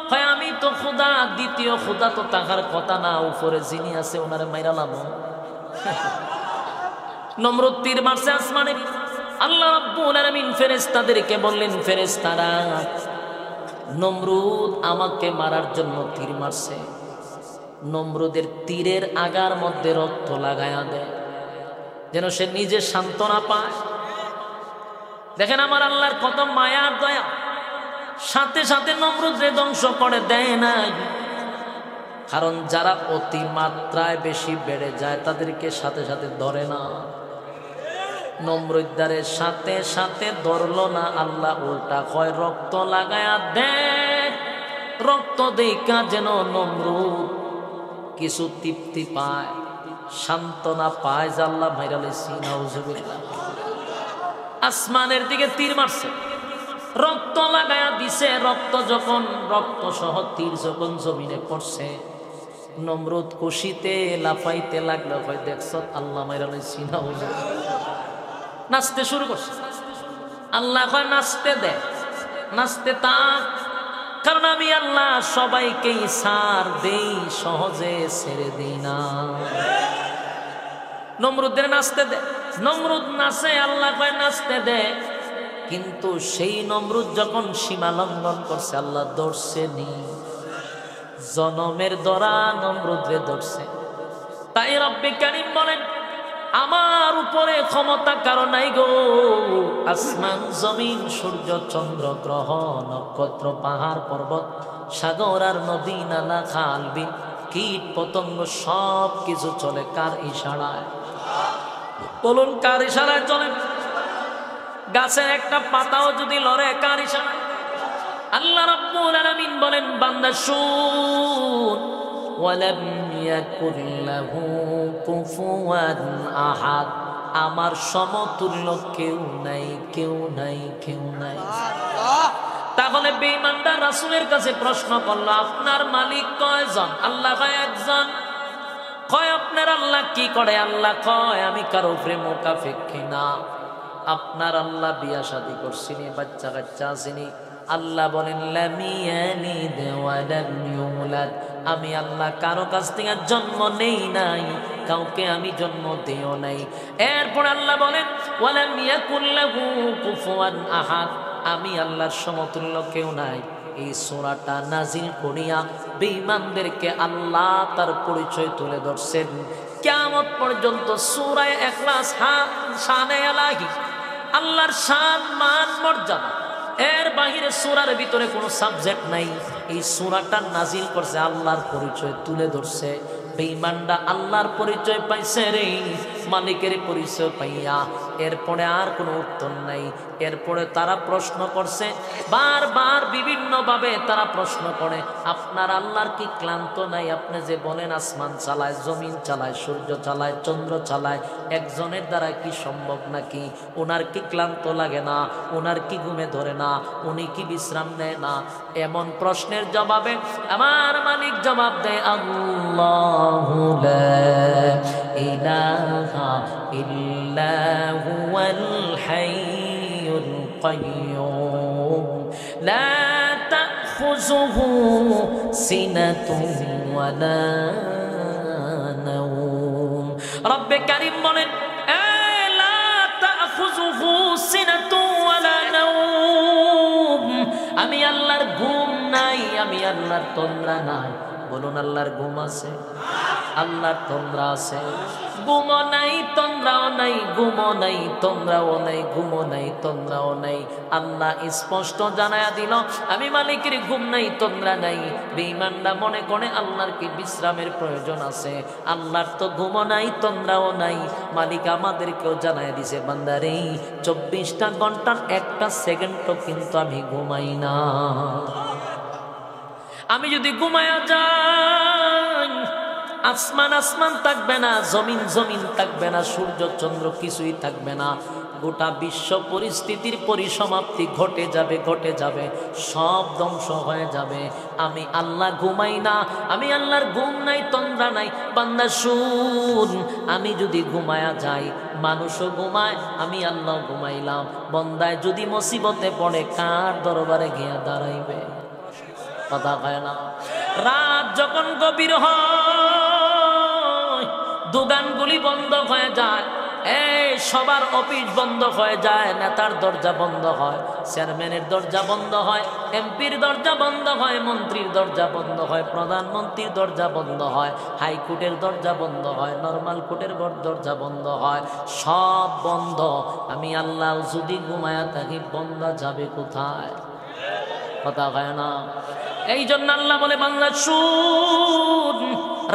হয় আমি তো খোদা, দ্বিতীয় খোদা তো তাহার কথা না, উপরে যিনি আছে ওনারে মাইরালাম। নমরুদ তীর মারছে আসমানে। আল্লাহ রাব্বুল আলামিন ফেরেশতাদেরকে বললেন, ফেরেশতারা নমরুদ আমাকে মারার জন্য তীর মারছে। নমরুদের তীরের আগার মধ্যে রক্ত লাগায়া দেয়, যেন সে নিজে সান্ত্বনা পায়। দেখেন আমার আল্লাহর কত মায়ার দয়া, সাথে সাথে নমরুদরে ধ্বংস করে দেয় নাই। কারণ যারা অতি মাত্রায় বেশি বেড়ে যায় তাদেরকে সাথে সাথে ধরে না। নমরুদ্দারের সাথে সাথে ধরলো না, আল্লাহ উল্টা কয় রক্ত লাগায়া দেখ। রক্ত দেখা যেন নমরুদ কিছু তৃপ্তি পায়, সান্ত্বনা পায়, যে আল্লাহ ভাইরালেছি। নাউজুবিল্লাহ। আসমানের দিকে তীর মারছে, রক্ত লাগায়া দিছে। রক্ত সহ তীর যখন জমিনে পড়ছে, নমরুদ খুশিতে লাফাইতে লাগলো, ভাই দেখছ আল্লাহ মাইরা লইছি না, নাচতে শুরু করছে। আল্লাহ কয় নাচতে দে, নাচতে থাক, কারণ আমি আল্লাহ সবাইকেই ছাড় দেই, সহজে ছেড়ে দিই না। নমরুদের নাচতে দে, নমরুদ নাচে, আল্লাহ কয় নাচতে দে। কিন্তু সেই নমরুদ যখন সীমা লঙ্ঘন করছে, আল্লাহ ধরছে নি, জনমের দরা নমরুদরে ধরছে। তাই রব্বে কারীম বলেন, আমার উপরে ক্ষমতা কারো নাই গো। আসমান জমিন সূর্য চন্দ্র গ্রহ নক্ষত্র পাহাড় পর্বত সাগর আর নদী নালা খাল বিল কীট পতঙ্গ সব কিছু চলে কার ইশারায়? বলুন কার ইশারায় চলে? গাছের একটা পাতাও যদি লড়ে কার ইশারায়? আল্লাহ রাব্বুল আলামিন বলেন, বান্দা শুন, ওয়ালাম ইয়াকুল লাহু কুফুয়ান আহাদ, আমার সমতুল্য কেউ নাই, কেউ নাই, কেউ নাই। তাহলে বেঈমানরা রাসূলের কাছে প্রশ্ন করলো, আপনার মালিক কয়জন? আল্লাহ কয় একজন। কয় আপনার আল্লাহ কি করে? আল্লাহ কয় আমি কারো উপরে মুনাফিক না। আপনার আল্লাহ বিয়া শাদী করছিনি, বাচ্চা কাচ্চা আসেনি? আল্লাহ বলেন, লাম ইয়ালিদ ওয়া লাম ইউলাদ, আমি আল্লাহ কারো কাছ থেকে জন্ম নেই নাই, কাউকে আমি জন্ম দেও নাই। এরপর আল্লাহ বলেন, ওয়ালাম ইয়াকুল লাহু কুফুয়ান আহাদ, আমি আল্লাহর সমতুল্য কেউ নাই। এই সূরাটা নাজিল করিয়া বেঈমানদেরকে আল্লাহ তার পরিচয় তুলে ধরছেন। কিয়ামত পর্যন্ত সূরা ইখলাস শানে ইলাহি, আল্লাহর শান মান মর্যাদা, এর বাহিরে সূরার ভিতরে কোনো সাবজেক্ট নাই। এই সূরাটা নাজিল করছে, আল্লাহর পরিচয় তুলে ধরছে। বেঈমানরা আল্লাহর পরিচয় পাইছে রে, মালিকের পরিচয় পাইয়া এরপরে আর কোনো উত্তর নাই। এরপরে তারা প্রশ্ন করছে, বারবার বিভিন্ন ভাবে তারা প্রশ্ন করে, আপনার আল্লাহর কি ক্লান্ত নাই? আপনি যে বলেন আসমান চালায়, জমিন চালায়, সূর্য চালায়, চন্দ্র চালায়, একজনের দ্বারা কি সম্ভব নাকি? ওনার কি ক্লান্ত লাগে না? ওনার কি ঘুমে ধরে না? উনি কি বিশ্রাম নেয় না? এমন প্রশ্নের জবাবে আমার মালিক জবাব দেয়, আল্লাহু লা ইলাহা ইল্লা হুয়াল হাইয়ুল কাইয়্যুম লা তাখুযুহু সিনাতুন ওয়া লা নাওম। রব্বে কারীম বলেন, লা তাখুযুহু সিনাতুন ওয়া লা নাওম, আমি আল্লাহর ঘুম নাই, আমি আল্লাহর তন্দ্রা নাই। বলুন আল্লাহর ঘুম আছে? আল্লাহর তন্দ্রা আছে? ঘুমও নাই, তন্দ্রাও নাই, ঘুমও নাই, তন্দ্রাও নাই, ঘুমও নাই, তন্দ্রাও নাই। আল্লাহ স্পষ্ট জানায়া দিল, আমি মালিকের ঘুম নাই, তন্দ্রা নাই। বেঈমানরা মনে করে আল্লাহর কি বিশ্রামের প্রয়োজন আছে? আল্লাহর তো ঘুমও নাই, তন্দ্রাও নাই। মালিক আমাদেরকেও জানায়া দিছে, বান্দারে 24টা ঘন্টার একটা সেকেন্ডও কিন্তু আমি ঘুমাই না। আমি যদি ঘুমায়া যাই, আসমান আসমান থাকবে না, জমিন জমিন থাকবে না, সূর্য চন্দ্র কিছুই থাকবে না। গোটা বিশ্ব পরিস্থিতির পরিসমাপ্তি ঘটে যাবে, ঘটে যাবে, সব ধ্বংস হয়ে যাবে। আমি আল্লাহ ঘুমাই না, আমি আল্লাহর ঘুম নাই, তন্দ্রা নাই। বান্দা শুন, আমি যদি ঘুমায়া যাই, মানুষও ঘুমায়, আমি আল্লাহ ঘুমাইলাম। বন্দায় যদি মুসিবতে পড়ে, কার দরবারে গিয়া দাঁড়াইবে? কথা কয় না। রাত যখন গভীর হয়, দোকানগুলি বন্ধ হয়ে যায়, সবার অফিস বন্ধ হয়ে যায়, নেতার দরজা বন্ধ হয়, চেয়ারম্যানের দরজা বন্ধ হয়, এমপির দরজা বন্ধ হয়, মন্ত্রীর দরজা বন্ধ হয়, প্রধানমন্ত্রীর দরজা বন্ধ হয়, হাইকোর্টের দরজা বন্ধ হয়, নর্মাল কোর্টের দরজা বন্ধ হয়, সব বন্ধ। আমি আল্লাহ যদি ঘুমায়া থাকি, বন্ধা যাবে কোথায়? কথা হয় না। এই জন্য আল্লাহ বলে, বান্দা শুন,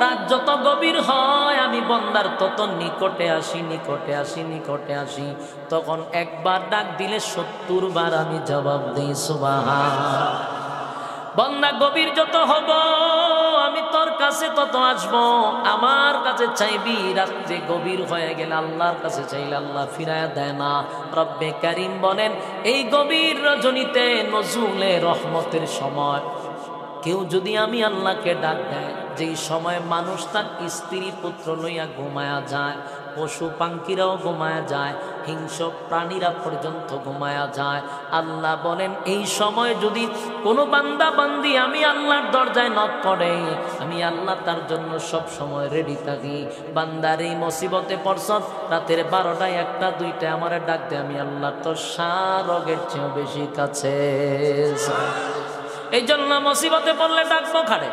রাত যত গভীর হয়, আমি বন্দার তত নিকটে আসি, নিকটে আসি, নিকটে আসি। তখন একবার ডাক দিলে 70 বার আমি জবাব দিই, সুবহান। বন্দা গভীর যত হব, আমি তোর কাছে তত আসবো। আমার কাছে কাছে চাইবি, রাত্রে গভীর হয়ে গেলে আল্লাহর কাছে চাইলে আল্লাহ ফিরায়া দেয় না। রব্বে কারীম বলেন এই গভীর রজনীতে নজুলে রহমতের সময় কেউ যদি আমি আল্লাহকে ডাক দেয়, যেই সময় মানুষ তার স্ত্রী পুত্র লইয়া ঘুমায়া যায়, পশু পাখিরাও ঘুমায়া যায়, হিংস্র প্রাণীরা পর্যন্ত ঘুমায়া যায়, আল্লাহ বলেন এই সময় যদি কোনো বান্দা বান্দি আমি আল্লাহর দরজায় নক করে, আমি আল্লাহ তার জন্য সব সময় রেডি থাকি। বান্দার এই মুসিবতে পড়ছ, রাতের 12টায় 1টা 2টা আমারে ডাক দে, আমি আল্লাহ তোর সারগের চেয়েও বেশি কাছে। এই জন্য মুসিবতে পড়লে ডাকবো খাড়ে,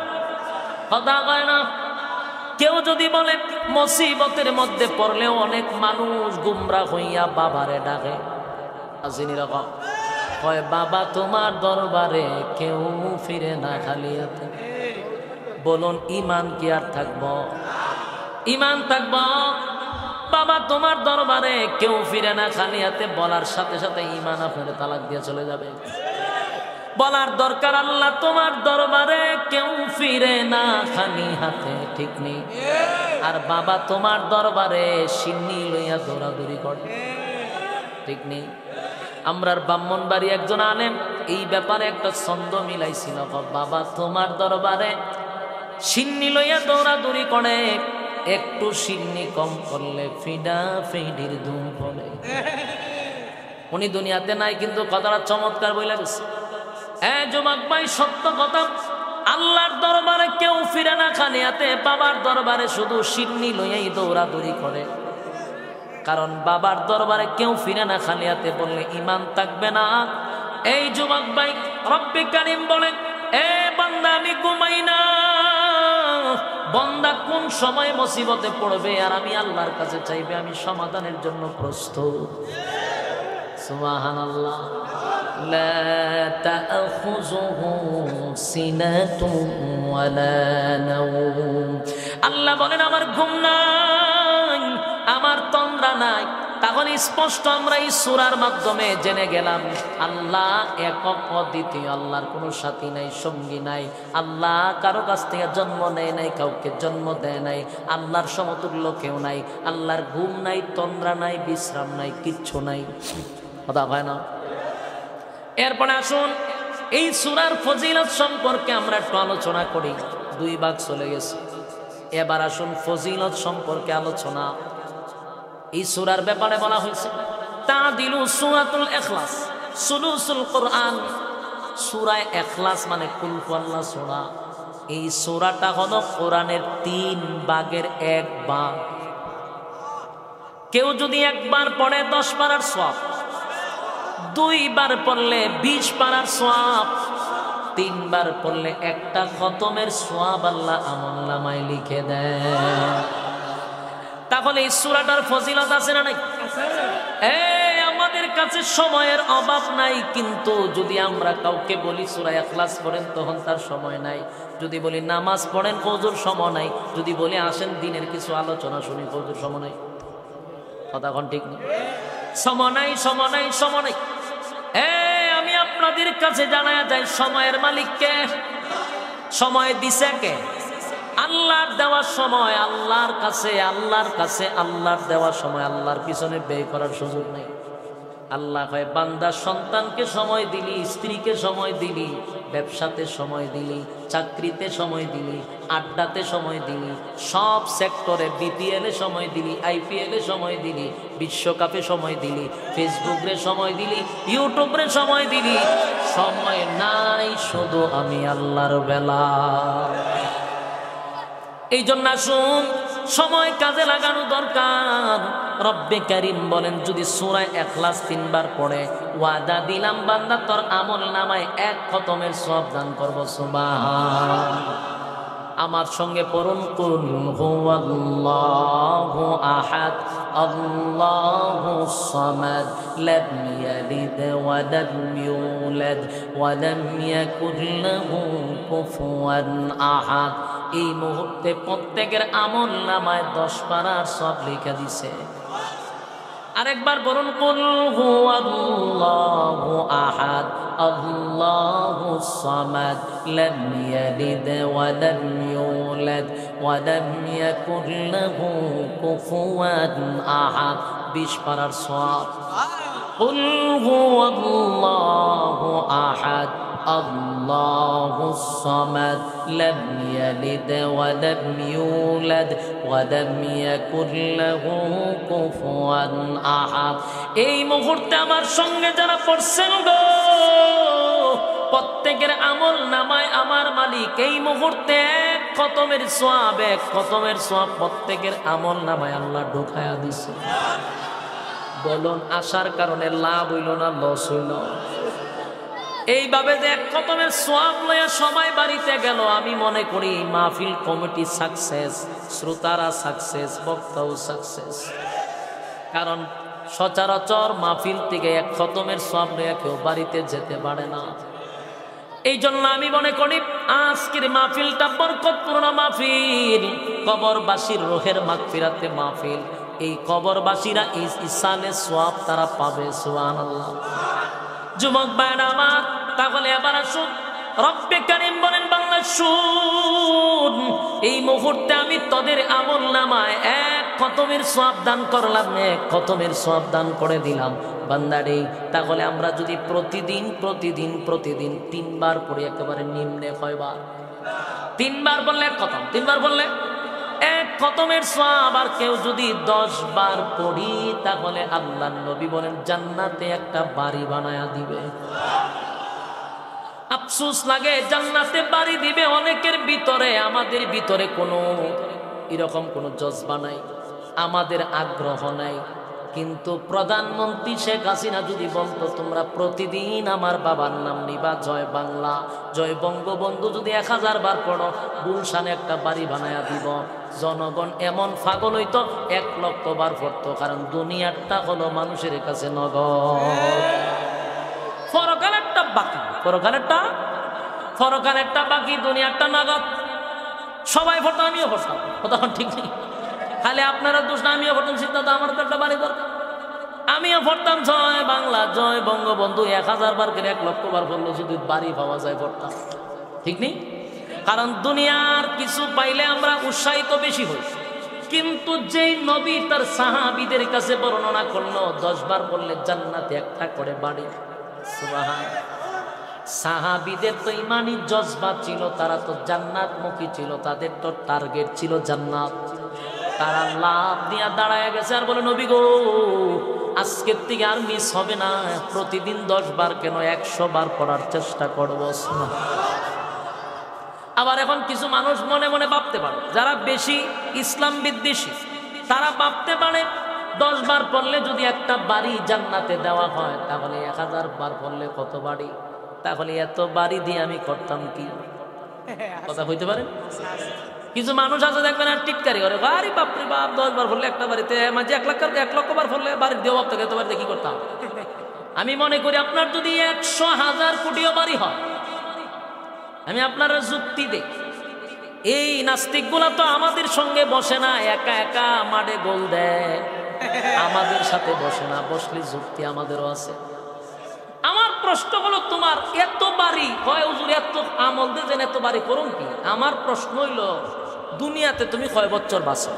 কথা কয় না। কেউ যদি বলে মুসিবতের মধ্যে পড়লেও অনেক মানুষ গুমরা হইয়া বাবারে ডাকে, আসেনি রকম কয় বাবা তোমার দরবারে কেউ ফিরে না খালি হাতে। বলুন ইমান কি আর থাকবো? ইমান থাকবো? বাবা তোমার দরবারে কেউ ফিরে না খালি হাতে বলার সাথে সাথে ইমান আপনার তালাক দিয়ে চলে যাবে। বলার দরকার আল্লাহ তোমার দরবারে কেউ ফিরে না খালি হাতে, ঠিক নেই। আর বাবা তোমার দরবারে সিন্নি লইয়া দৌড়াদৌড়ি করে, ঠিক নেই। আমরার ব্রাহ্মণবাড়ি একজন আলেম এই ব্যাপারে একটা ছন্দ মিলাইছিল, বাবা তোমার দরবারে সিন্নি লইয়া দৌড়াদৌড়ি করে, একটু সিন্নি কম করলে ফিডা ফিডির ধুম পড়ে। উনি দুনিয়াতে নাই কিন্তু কথাটা চমৎকার বইলা গেছে। হ্যাঁ যুবক ভাই, সত্য কথা, আল্লাহর দরবারে কেউ ফিরে না খালি হাতে, বাবার দরবারে শুধু সিন্নি লইয়াই দৌড়াদৌড়ি করে। কারণ বাবার দরবারে কেউ ফিরে না খালি হাতে বললে ইমান থাকবে না। এই যুবক ভাই, রব্বে কারীম বলেন এ বান্দা আমি ঘুমাই না, বান্দা কোন সময় মুসিবতে পড়বে আর আমি আল্লাহর কাছে চাইবে, আমি সমাধানের জন্য প্রস্তুত। সুবহানাল্লাহ। লা তাখুযুহু সিনাতুন ওয়ালা নাওম। আল্লাহ বলেন আমার ঘুম নাই, আমার তন্দ্রা নাই। তখন স্পষ্ট আমরা এই সূরার মাধ্যমে জেনে গেলাম আল্লাহ একক অদ্বিতীয়, আল্লাহর কোনো সাথী নাই, সঙ্গী নাই। আল্লাহ কারো কাছ থেকে জন্ম নেয় নাই, কাউকে জন্ম দেয় নাই, আল্লাহর সমতুল্য কেউ নাই। আল্লাহর ঘুম নাই, তন্দ্রা নাই, বিশ্রাম নাই, কিচ্ছু নাই। কথা হয় না? এরপরে আসুন এই সূরার ফজিলত সম্পর্কে আমরা একটু আলোচনা করি। 2 ভাগ চলে গেছে, এবার আসুন ফজিলত সম্পর্কে আলোচনা। এই সূরার ব্যাপারে বলা হয়েছে তাদিলু সূরাতুল ইখলাস সুলুসুল কোরআন। সূরা ইখলাস মানে কুল হুয়াল্লাহ সূরা। এই সূরাটা হলো কোরআনের 3 ভাগের 1 ভাগ। কেউ যদি একবার পড়ে 10 পারার সওয়াব, 2 বার পড়লে 20 পারার সওয়াব, 3 বার পড়লে একটা খতমের সওয়াব আল্লাহ আমলনামায় লিখে দেয়। তাহলে এই সূরাটার ফজিলত আছে না নাই? আমাদের কাছে সময়ের অভাব নাই, কিন্তু যদি আমরা কাউকে বলি সূরা ইখলাস পড়েন তখন তার সময় নাই। যদি বলি নামাজ পড়েন ফজর সময় নাই। যদি বলি আসেন দিনের কিছু আলোচনা শুনি ফজর সময় নাই। কথা কোন ঠিক নেই? সময় নাই, সময় নাই, সময় নাই। আমি আপনাদের কাছে জানায়া যাই সময়ের মালিককে। সময় দিছে কে? আল্লাহর দেওয়ার সময় আল্লাহর কাছে, আল্লাহর কাছে। আল্লাহর দেওয়ার সময় আল্লাহর পিছনে ব্যয় করার সুযোগ নেই। আল্লাহ কয় বান্দা সন্তানকে সময় দিলি, স্ত্রীকে সময় দিলি, ব্যবসাতে সময় দিলি, চাকরিতে সময় দিলি, আড্ডাতে সময় দিলি, সব সেক্টরে, বিপিএল এ সময় দিলি, আইপিএল এ সময় দিলি, বিশ্বকাপে সময় দিলি, ফেসবুকে সময় দিলি, ইউটিউবে সময় দিলি, সময় নাই শুধু আমি আল্লাহর বেলা। এই জন্য আসুন সময় কাজে লাগানো দরকার। রব্বে কারীম বলেন যদি সূরা ইখলাস 3 বার পড়ে ওয়াদা দিলাম বান্দা তোর আমল নামায় 1 খতমের সওয়াব দান করব। সুবহান। আমার সঙ্গে পড়ুন কুল হুয়াল্লাহু আহাদ আল্লাহুস সামাদ লাম ইয়ালিদ ওয়া লাম ইউলাদ ওয়া লাম ইয়াকুল লাহু কুফুয়ান আহাদ। এই মুহূর্তে প্রত্যেকের আমল নামায় 10 পারার সওয়াব লিখে দিছে। আরেকবার বলুন, কুল হুয়াল্লাহু আহাদ আল্লাহুস সামাদ লাম ইয়ালিদ ওয়া লাম ইউলাদ ওয়া লাম ইয়াকুল লাহু কুফুয়ান আহাদ। 20 পারার সওয়াব। কুল হুয়াল্লাহু আহাদ আল্লাহুস সামাদ লাম ইয়ালিদ ওয়া লাম ইউলাদ ওয়া লাম ইয়াকুল লাহু কুফুয়ান আহাদ। এই মুহূর্তে আমার সঙ্গে যারা পড়ছেন গো, প্রত্যেকের আমল নামায় আমার মালিক এই মুহূর্তে এক খতমের সওয়াব প্রত্যেকের আমল নামায় আল্লাহ ঢুকায়া দিছে। বলুন আসার কারণে লাভ হইল না লস হইল? এইভাবে যে এক খতমের সওয়াব লইয়া সবাই বাড়িতে গেল, আমি মনে করি মাহফিল কমিটি সাকসেস, শ্রোতারা সাকসেস, বক্তাও সাকসেস। কারণ সচরাচর মাহফিল থেকে এক খতমের সওয়াব লইয়া কেউ বাড়িতে যেতে পারে না। এই জন্য আমি মনে করি আজকের মাহফিলটা বরকতপূর্ণ মাহফিল, কবরবাসীর রোহের মাগফিরাতে মাহফিল। এই কবরবাসীরা এই ইসালের সওয়াব তারা পাবে। সুবহানাল্লাহ। যুবক ভাইরা আমার, তাহলে এবার আসুন, রব্বে কারীম বলেন বান্দা শুন, এই মুহূর্তে আমি তোদের আমল নামায় এক খতমের সওয়াব দান করলাম, এক খতমের সওয়াব দান করে দিলাম বান্দারে। তাহলে আমরা যদি প্রতিদিন 3বার পড়ি, একেবারে নিম্নে কয়বার? 3বার বললে এক খতম, 3বার বললে এক খতমের সওয়াব। আর কেউ যদি 10 বার পড়ি, তাহলে আল্লাহর নবী বলেন জান্নাতে একটা বাড়ি বানায়া দিবে। আফসোস লাগে, জান্নাতে বাড়ি দিবে অনেকের ভিতরে, আমাদের ভিতরে কোনো এরকম কোনো জজবা নাই, আমাদের আগ্রহ নাই। কিন্তু প্রধানমন্ত্রী শেখ হাসিনা যদি বলতো তোমরা প্রতিদিন আমার বাবার নাম নিবা, জয় বাংলা, জয় বঙ্গবন্ধু যদি 1000 বার পড়ো, গুলশানে একটা বাড়ি বানায়া দিব, জনগণ এমন পাগল হইতো 1 লক্ষ বার পড়তো। কারণ দুনিয়াটা হলো মানুষের কাছে নগদ, পরকালেরটা বাকি, পরকালেরটা বাকি, দুনিয়াটা নগদ। সবাই পড়তো, আমিও পড়তাম, তখন ঠিক নেই। খালি আপনারা দোষ না, আমিও পড়তাম, সিদ্ধান্ত আমার তো একটা বাড়ি দরকার, আমিও পড়তাম জয় বাংলা, জয় বঙ্গবন্ধু 1000 বার করে 1 লক্ষ বার পড়লো, যদি বাড়ি পাওয়া যায় পড়তাম, ঠিক নেই? কারণ দুনিয়ার কিছু পাইলে আমরা উৎসাহিত বেশি হই। কিন্তু যেই নবী তার সাহাবীদের কাছে বর্ণনা করলো 10 বার পড়লে জান্নাতে একটা করে বাড়ি, সুবহানাল্লাহ। সাহাবীদের তো ইমানি জজবা ছিল, তারা তো জান্নাতমুখী ছিল, তাদের তো টার্গেট ছিল জান্নাত। তারা লাভ দিয়া দাঁড়ায় গেছে আর বলে নবী গো, আজকের থেকে আর মিস হবে না, প্রতিদিন 10 বার কেন 100 বার পড়ার চেষ্টা করবো। আবার এখন কিছু মানুষ মনে মনে ভাবতে পারে, যারা বেশি ইসলাম বিদ্বেষী, তারা ভাবতে পারে 10 বার পড়লে যদি একটা বাড়ি জান্নাতে দেওয়া হয়, তাহলে 1000 বার পড়লে কত বাড়ি? তাহলে এত বাড়ি দিয়ে আমি করতাম কি? কথা হইতে পারে। কিছু মানুষ আছে দেখবেন আর টিটকারি করে, আরে বাপরে বাপ, 10 বার পড়লে একটা বাড়িতে, মাঝে 1 লক্ষ বার পড়লে বাড়ির দেওয়া থেকে এত বাড়িতে কি করতাম? আমি মনে করি আপনার যদি 100,000 কোটিও বাড়ি হয়, আমি আপনারা যুক্তি দেই, এই নাস্তিকগুলা তো আমাদের সঙ্গে বসে না, একা একা মাঠে গোল দেয়, আমাদের সাথে বসে না, বসলে যুক্তি আমাদেরও আছে। আমার প্রশ্ন হলো, তোমার এত বাড়ি হয় হুজুর, এত আমল দেন, এত বাড়ি করুন কি? আমার প্রশ্ন হইল, দুনিয়াতে তুমি কয় বছর বাঁচো?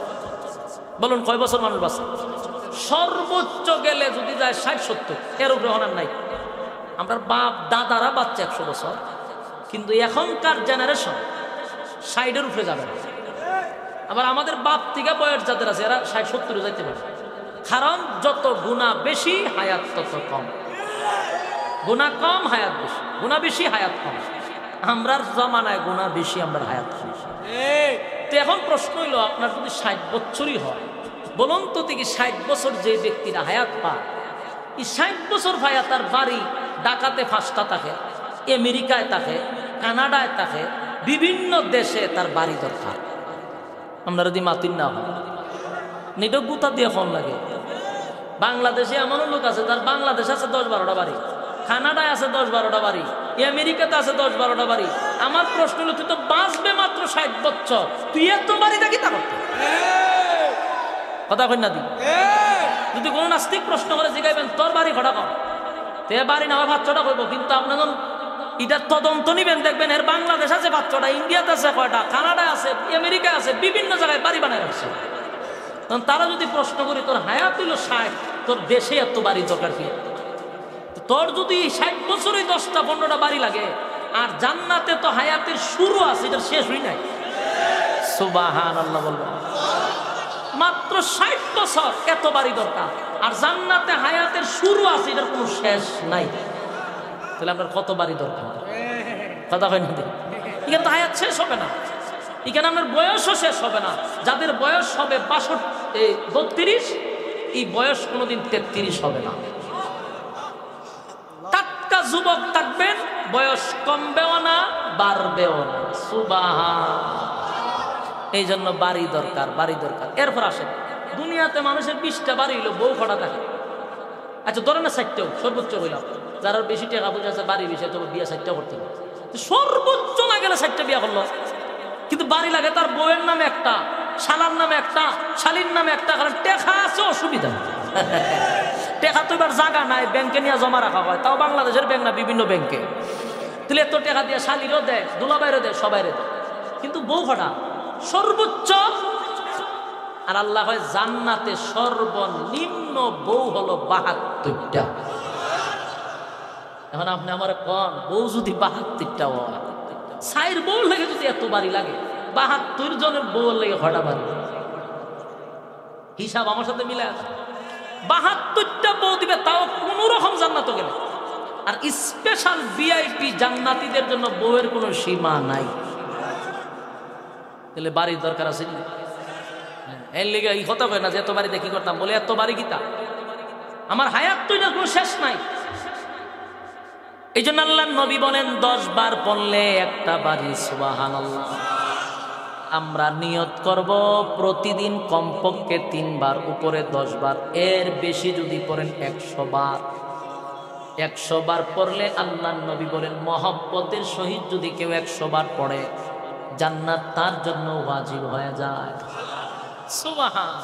বলুন, কয় বছর মানুষ বাঁচে? সর্বোচ্চ গেলে যদি যায় 60-70, এর উপরে অনার নাই। আমার বাপ দাদারা বাচ্চা 100 বছর, কিন্তু এখনকার জেনারেশন 60-এর উপরে যাবে। আবার আমাদের বাপ থেকে বয়স যাদের আছে এরা 60-70-এ যাইতে পারে। কারণ যত গুনাহ বেশি, হায়াত তত কম। গুনাহ কম, হায়াত বেশি, গুনাহ বেশি, হায়াত কম। আমরার জমানায় গুনাহ বেশি, আমরা হায়াত কম। তো এখন প্রশ্ন হইল, আপনার যদি 60 বছরই হয়, বলুন তো দেখি 60 বছর যে ব্যক্তিরা হায়াত পায়, এই 60 বছর ভাইয়া তার বাড়ি ঢাকাতে 5টা থাকে, আমেরিকায় থাকে, কানাডায় থাকে, বিভিন্ন দেশে তার বাড়ি দরকার। আমরা যদি মাতিন না হয়, নিটো গুতা দিয়ে ফোন লাগে। বাংলাদেশে এমনও লোক আছে যার বাংলাদেশে আছে 10-12টা বাড়ি, কানাডায় আছে 10-12টা বাড়ি, আমেরিকাতে আছে 10-12টা বাড়ি। আমার প্রশ্ন হলো, তুই তো বাঁচবে মাত্র 60 বছর, তুই এত বাড়ি দেখি তা করতে কথা কই না দি? যদি কোনো নাস্তিক প্রশ্ন করে জিগাইবেন তোর বাড়ি ঘটা কর, তে বাড়ি না হয় বাচ্চাটা করবো, কিন্তু আপনার এটার তদন্ত নিবেন, দেখবেন এর বাংলাদেশ আছে বাচ্চাটা, ইন্ডিয়াতে আছে কয়টা, কানাডায় আছে, আমেরিকা আছে, বিভিন্ন জায়গায় বাড়ি বানায় রাখছে। তখন তারা যদি প্রশ্ন করি তোর হায়াত হইল 60, তোর দেশে এত বাড়ি দরকার কি? তোর যদি 60 বছরে 10টা 15টা বাড়ি লাগে, আর জান্নাতে তো হায়াতের শুরু আছে, এটা শেষ হই নাই। সুবহানাল্লাহ বলবেন। মাত্র 60 বছর এত বাড়ি দরকার, আর জান্নাতে হায়াতের শুরু আছে, এটার কোনো শেষ নাই। তাহলে আপনার কত বাড়ি দরকার? কথা হয় না, এখানে তো হায়াত শেষ হবে না, এখানে আপনার বয়সও শেষ হবে না। যাদের বয়স হবে 32, এই বয়স কোনোদিন 33 হবে না। টাটকা যুবক থাকবেন, বয়স কমবেও না বাড়বেও না। সুবহান। এই জন্য বাড়ি দরকার, বাড়ি দরকার। এরপর আসে দুনিয়াতে মানুষের 20টা বাড়ি হইলো, বউ খটা থাকে। আচ্ছা ধরেন না 60টাও সর্বোচ্চ হইলাম, যারা বেশি টাকা পয়সা আছে বাড়ি বেশি, তবে বিয়ে 60টা করতে হবে, সর্বোচ্চ না গেলে 60টা বিয়ে করলো। কিন্তু বাড়ি লাগে তার বউয়ের নামে একটা, শালার নামে একটা, শালির নামে একটা, কারণ টেকা আছে, অসুবিধা টেকা তো এবার জায়গা নাই, ব্যাংকে নিয়ে জমা রাখা হয়, তাও বাংলাদেশের ব্যাংক না, বিভিন্ন ব্যাংকে। তাহলে এত টাকা দিয়ে শালিরও দেয়, দুলাভাইরও দেয়, সবাইরে দেয়, কিন্তু বউ খটা সর্বোচ্চ। আর আল্লাহ হয় জান্নাতে সর্বনিম্ন বউ হলো 72টা। এখন আপনি আমার কন, বউ যদি 72টা হয়, সাইর বউ লাগে যদি এত বাড়ি লাগে, 72 জনের বউ লাগে হঠাৎ বাড়ি, হিসাব আমার সাথে মিলে আছে। 72টা বউ দিবে, তাও কোন রকম জান্নাত গেলে। আর স্পেশাল ভিআইপি জান্নাতীদের জন্য বউয়ের কোনো সীমা নাই। তাহলে বাড়ির দরকার আছে না? এর লিগে এই কথা কয় না যে এত বাড়িতে কি করতাম, বলে এত বাড়ি গীতা আমার হায়াত তো এটা কোনো শেষ নাই। এই জন্য আল্লাহ নবী বলেন 10 বার পড়লে একটা বাড়ি। সুবহানাল্লাহ। আমরা নিয়ত করব প্রতিদিন কমপক্ষে 3 বার, উপরে 10 বার, এর বেশি যদি পড়েন 100 বার। 100 বার পড়লে আল্লাহ নবী বলেন মহব্বতের সহিত যদি কেউ 100 বার পড়ে, জান্নাত তার জন্য ওয়াজিব হয়ে যায়। সুবহান।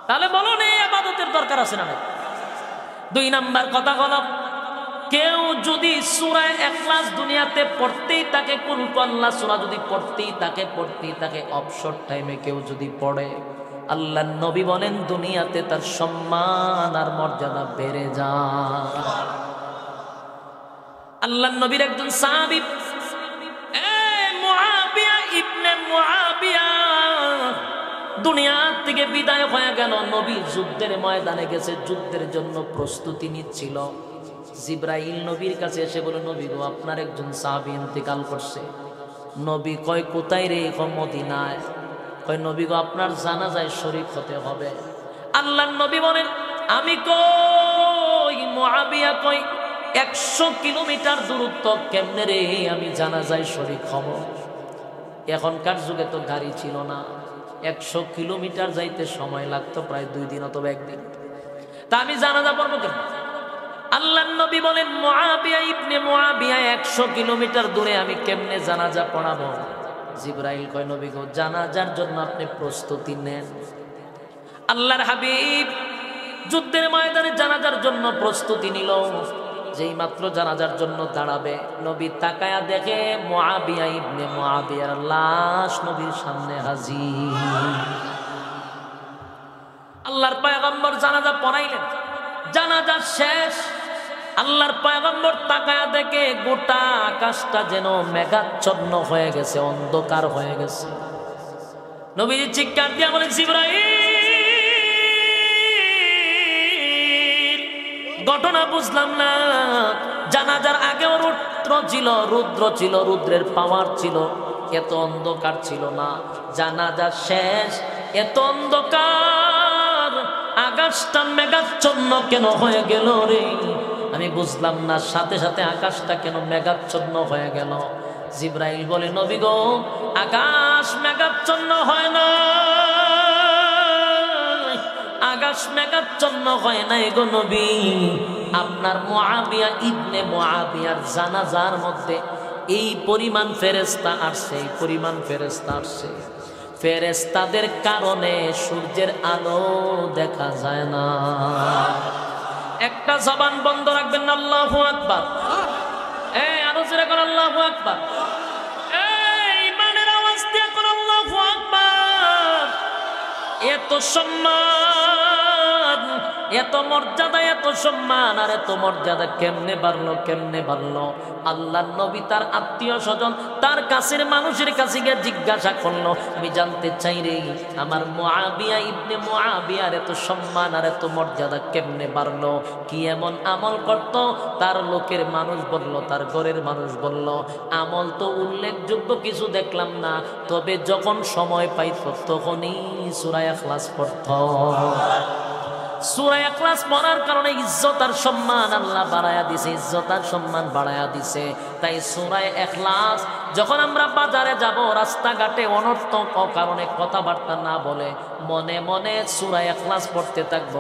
তাহলে বলুন এই ইবাদতের দরকার আছে না? 2 নাম্বার কথা হলো, কেউ যদি সূরা ইখলাস দুনিয়াতে পড়তেই থাকে, কুল আল্লাহ সূরা যদি পড়তেই থাকে অবসর টাইমে কেউ যদি পড়ে, আল্লাহর নবী বলেন দুনিয়াতে তার সম্মান আর মর্যাদা বেড়ে যায়। আল্লাহর নবীর একজন সাহাবী মুআবিয়া ইবনে মুআবিয়া দুনিয়া থেকে বিদায় হয়ে গেল। নবী যুদ্ধের ময়দানে গেছে, যুদ্ধের জন্য প্রস্তুতি নিচ্ছিল। জিবরাইল নবীর কাছে এসে বলে, নবী গো আপনার একজন সাহাবী ইন্তেকাল করছে। নবী কয় কোথায় রে? মদিনায়। কয় নবী গো আপনার জানাজায় শরীক হতে হবে। আল্লাহর নবী বলেন আমি কই? মুআবিয়া কই 100 কিলোমিটার দূরত্ব, কেমনে রে আমি জানাজায় শরীক হব? এখনকার যুগে তো গাড়ি ছিল না, 100 কিলোমিটার যাইতে সময় লাগতো প্রায় 2 দিন অথবা 1 দিন। তা আমি জানাজা পড়বো কেন? আল্লাহর নবী বলেন মুআবিয়া ইবনে মুআবিয়া 100 কিলোমিটার দূরে আমি কেমনে জানাজা পড়াবো? জিবরাইল কয় নবী গো জানাজার জন্য আপনি প্রস্তুতি নেন। আল্লাহর হাবিব যুদ্ধের ময়দানে জানাজার জন্য প্রস্তুতি নিল। যেই মাত্র জানাজার জন্য দাঁড়াবে, নবী তাকায়া দেখে মুআবিয়া ইবনে মুআবিয়ার লাশ নবীর সামনে হাজির। আল্লাহর পয়গম্বর জানাজা পড়াইলেন, জানাজা শেষ। আল্লাহর পয়গম্বর তাকায়া দেখে গোটা আকাশটা যেন মেঘাচ্ছন্ন হয়ে গেছে, অন্ধকার হয়ে গেছে। নবীজি চিৎকার দিয়া বলেন জিবরাইল, ঘটনা বুঝলাম না। জানাজার আগেও রুদ্র ছিল, রুদ্রের পাওয়ার ছিল, এত অন্ধকার ছিল না। জানাজা শেষ, এত অন্ধকার, আকাশটা মেঘাচ্ছন্ন কেন হয়ে গেল রে? আমি বুঝলাম না, সাথে সাথে আকাশটা কেন মেঘাচ্ছন্ন হয়ে গেল? জিবরাইল বলে নবী গো আকাশ মেঘাচ্ছন্ন হয় না, আকাশ মেঘাচ্ছন্ন হয় নাই গো নবী। আপনার মুআবিয়া ইবনে মুআবিয়ার জানাজার মধ্যে এই পরিমাণ ফেরেশতা আসছে, এই পরিমাণ ফেরেশতা আসছে। ফেরেশতাদের কারণে সূর্যের আলো দেখা যায় না। একটা জবান বন্ধ রাখবেন না, আল্লাহু আকবার। আরো জোরে করে আল্লাহু আকবার। ইমানের আওয়াজ দিয়ে করে আল্লাহু আকবার। এত সম্মান, এত মর্যাদা, এত সম্মান আর এত মর্যাদা কেমনে বাড়লো? আল্লাহর নবী তার আত্মীয় স্বজন, তার কাছের মানুষের কাছে গিয়ে জিজ্ঞাসা করলো, আমি জানতে চাই রে আমার মুআবিয়া ইবনে মুআবিয়ার এত সম্মান আর এত মর্যাদা কেমনে বাড়লো? কি এমন আমল করত? তার লোকের মানুষ বলল, তার ঘরের মানুষ বলল, আমল তো উল্লেখযোগ্য কিছু দেখলাম না, তবে যখন সময় পাইত তখনই সূরা ইখলাস পড়ত। সূরা ইখলাস পড়ার কারণে ইজ্জত আর সম্মান আল্লাহ বাড়ায়া দিছে, ইজ্জত আর সম্মান বাড়ায়া দিছে। তাই সূরা ইখলাস যখন আমরা বাজারে যাব, রাস্তাঘাটে অনর্থক কারণে কথাবার্তা না বলে মনে মনে সূরা ইখলাস পড়তে থাকবো।